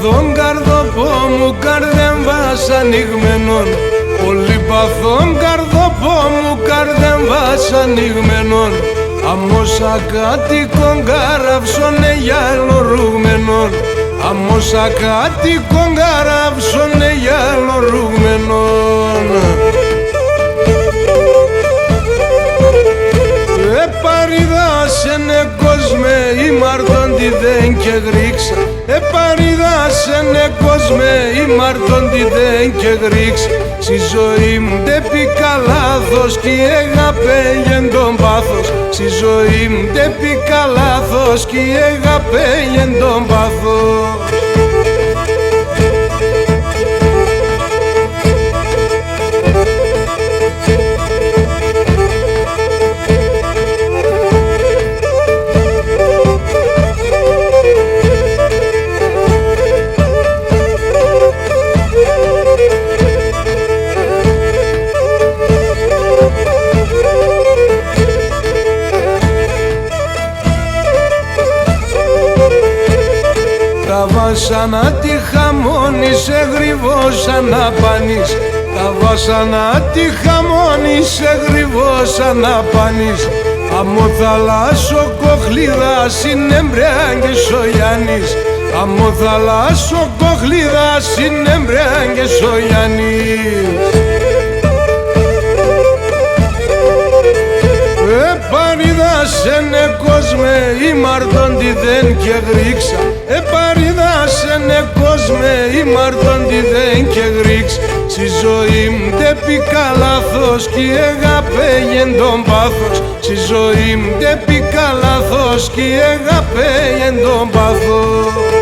παθόν καρδοπό μου καρδέμ βάς ανοιγμένον. Πολύ παθόν καρδοπό μου καρδέμ βάς ανοιγμένον. Αμόσα κάτοικον καραύσωνε γυάλο ρούγμενον. Αμόσα κάτοικον καραύσωνε γυάλο ρούγμενον. Επαριδάσενε κόσμε η μαρτώντη δεν και γρίξα. Επαριδάσενε κόσμε η μαρτώντη δεν και γρίξα. Στη ζωή μου δεν πήκα λάθος κι έγαπέγεν τον πάθος. Στη ζωή μου δεν πήκα λάθος κι έγαπέγεν τον πάθος. Τα βάσανα τη χαμώνει σε γρυβώσαν να πάνεις. Τα βάσανα τη χαμώνει σε γρυβώσαν να πάνεις. Αμο θαλάσσο κοχλίδα συνεμπρέγγες ο Γιάννης. Αμο θαλάσσο κοχλίδα συνεμπρέγγες ο Γιάννης. Επαριδάσενε κόσμε η μαρτώντη δεν και γρίξα. Επαριδάσενε κόσμε η μαρτώντη δεν και γρίξα. Στη ζωή μου δεν πήκα λάθος κι έγαπέγεν τον πάθος. Στη ζωή μου δεν πήκα λάθος κι έγαπέγεν τον πάθος.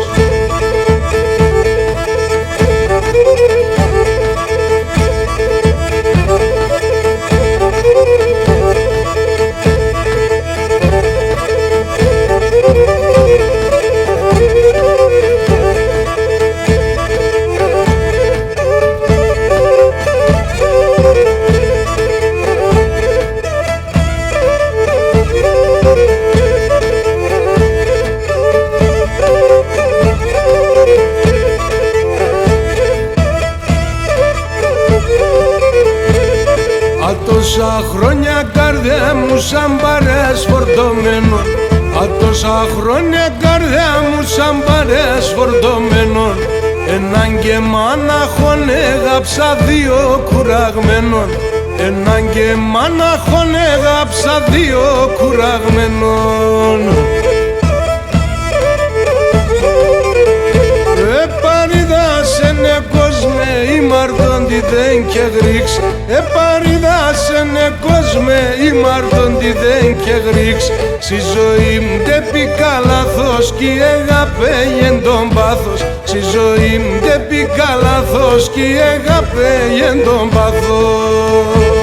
Τόσα χρόνια καρδιά μου σαν παρέας φορτωμένον. Τόσα χρόνια καρδιά μου σαν παρέας φορτωμένον. Έναν και μάναχον έγαψα δύο κουραγμένον. Έναν και μάναχον έγαψα δύο κουραγμένον. Επαριδάσενε κόσμε η μαρτώντη δεν και γρίξα. Επαριδάσενε κόσμε η μαρτώντη δεν και γρίξα. Στη ζωή μου δεν πήκα λάθος κι έγαπέγεν τον πάθος. Στη ζωή μου δεν πήκα λάθος κι έγαπέγεν τον πάθος.